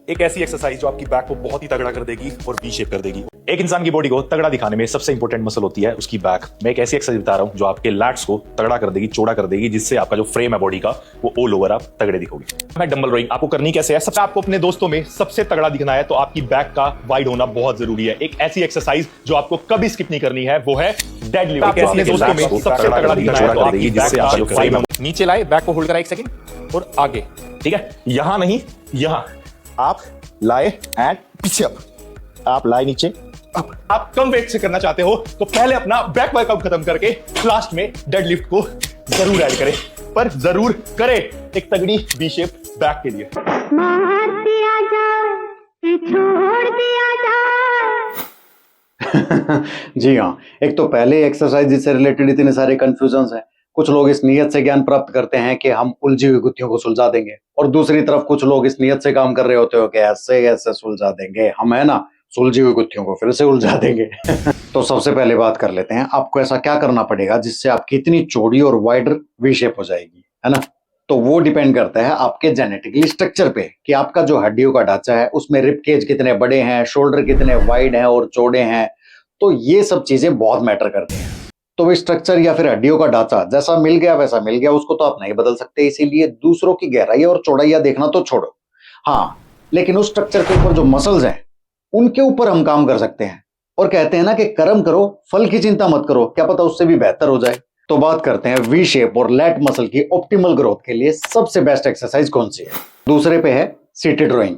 एक ऐसी एक्सरसाइज जो आपकी बैक को बहुत ही तगड़ा कर देगी और वी शेप कर देगी। एक इंसान की बॉडी को तगड़ा दिखाने में सबसे इंपॉर्टेंट मसल होती है उसकी बैक। मैं एक ऐसी एक्सरसाइज बता रहा हूं जो आपके लैट्स को तगड़ा कर देगी, चौड़ा कर देगी, जिससे आपका जो फ्रेम है बॉडी का वो ऑल ओवर आप तगड़े दिखोगे। मैं डंबल रोइंग आपको करनी कैसे है? सबसे आपको अपने दोस्तों में सबसे तगड़ा दिखना है तो आपकी बैक का वाइड होना बहुत जरूरी है। एक ऐसी एक्सरसाइज जो आपको कभी स्किप नहीं करनी है वो है डेडलिफ्ट। अपने दोस्तों में सबसे तगड़ा दिखना है तो आपकी जिससे आपका जो फ्रेम है, नीचे लाए, बैक को होल्ड करा 1 सेकंड और आगे, ठीक है? यहां नहीं, यहां आप लाए एंड पीछे अप, आप लाए नीचे अप। आप कम वेट से करना चाहते हो तो पहले अपना बैक वर्कआउट खत्म करके लास्ट में डेडलिफ्ट को जरूर ऐड करें, पर जरूर करें एक तगड़ी वी शेप बैक के लिए। मार दिया जाए, छोड़ दिया जाए। जी हाँ, एक तो पहले एक्सरसाइज से रिलेटेड इतने सारे कंफ्यूजन्स हैं। कुछ लोग इस नियत से ज्ञान प्राप्त करते हैं कि हम उलझी हुई गुत्थियों को सुलझा देंगे, और दूसरी तरफ कुछ लोग इस नियत से काम कर रहे होते हो कि ऐसे ऐसे सुलझा देंगे, हम है ना सुलझी हुई गुत्थियों को फिर से उलझा देंगे। तो सबसे पहले बात कर लेते हैं, आपको ऐसा क्या करना पड़ेगा जिससे आपकी इतनी चौड़ी और वाइडर वी शेप हो जाएगी, है ना? तो वो डिपेंड करता है आपके जेनेटिकली स्ट्रक्चर पे कि आपका जो हड्डियों का ढांचा है उसमें रिब केज कितने बड़े हैं, शोल्डर कितने वाइड हैं और चौड़े हैं। तो ये सब चीजें बहुत मैटर करती हैं। तो वो स्ट्रक्चर या फिर हड्डियों का ढांचा जैसा मिल गया वैसा मिल गया, उसको तो आप नहीं बदल सकते, इसीलिए दूसरों की गहराई और चौड़ाइयां देखना तो छोड़ो। हाँ, लेकिन उस स्ट्रक्चर के ऊपर जो मसल्स हैं उनके ऊपर हम काम कर सकते हैं। और कहते हैं ना कि कर्म करो, फल की चिंता मत करो, क्या पता उससे भी बेहतर हो जाए। तो बात करते हैं वी शेप और लैट मसल की ऑप्टिमल ग्रोथ के लिए सबसे बेस्ट एक्सरसाइज कौन सी है। दूसरे पे है सीटेड रोइंग।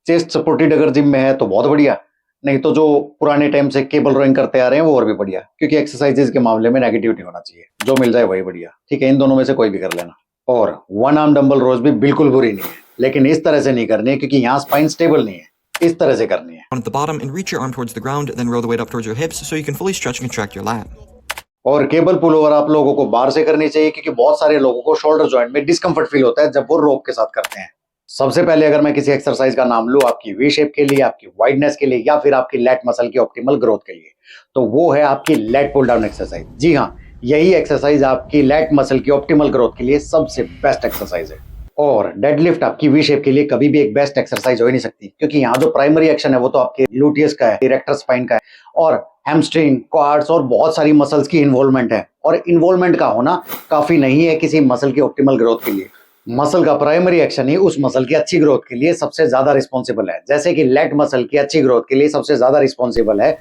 चेस्ट सपोर्टेड अगर जिम में है तो बहुत बढ़िया, नहीं तो जो पुराने टाइम से केबल रोइंग करते आ रहे हैं वो और भी बढ़िया, क्योंकि एक्सरसाइजेज के मामले में नेगेटिविटी होना चाहिए, जो मिल जाए वही बढ़िया, ठीक है? इन दोनों में से कोई भी कर लेना। और वन आर्म डंबल रोज भी बिल्कुल बुरी नहीं है, लेकिन इस तरह से नहीं करनी है क्योंकि यहाँ स्पाइन स्टेबल नहीं है, इस तरह से करनी है। At the bottom and reach your arm towards the ground, then roll the weight up towards your hips so you can fully stretch and contract your lat. और केबल पुल ओवर आप लोगों को बाहर से करनी चाहिए, क्योंकि बहुत सारे लोगों को शोल्डर जॉइंट में डिस्कम्फर्ट फील होता है जब वो रोप के साथ करते हैं। सबसे पहले अगर मैं किसी एक्सरसाइज का नाम लूं आपकी वी शेप के लिए, आपकी वाइडनेस के लिए, या फिर आपकी लैट मसल की ऑप्टिमल ग्रोथ के लिए, तो वो है आपकी लैट पुल डाउन एक्सरसाइज। जी हाँ, यही एक्सरसाइज आपकी लैट मसल की ऑप्टिमल ग्रोथ के लिए सबसे बेस्ट एक्सरसाइज है। और डेडलिफ्ट आपकी वी शेप के लिए कभी भी एक बेस्ट एक्सरसाइज हो ही नहीं सकती, क्योंकि यहाँ जो प्राइमरी एक्शन है वो तो आपके ग्लूटियस का है, इरेक्टर स्पाइन का है, और हैमस्ट्रिंग, क्वाड्स और बहुत सारी मसल्स की इन्वॉल्वमेंट है। और इन्वॉल्वमेंट का होना काफी नहीं है किसी मसल की ऑप्टिमल ग्रोथ के लिए। मसल का प्राइमरी एक्शन ही उस मसल की अच्छी ग्रोथ के लिए सबसे ज्यादा रिस्पॉन्सिबल है। जैसे कि लेट मसल की अच्छी ग्रोथ के लिए सबसे ज्यादा रिस्पॉन्सिबल है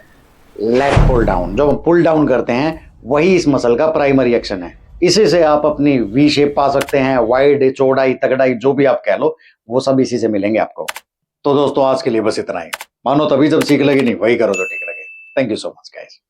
लेट पुल डाउन। जब हम पुल डाउन करते हैं वही इस मसल का प्राइमरी एक्शन है। इसी से आप अपनी वी शेप पा सकते हैं, वाइड, चौड़ाई, तगड़ाई, जो भी आप कह लो, वो सब इसी से मिलेंगे आपको। तो दोस्तों आज के लिए बस इतना ही। मानो तभी जब सीख लगे, नहीं वही करो जो ठीक लगे। Thank you so much guys.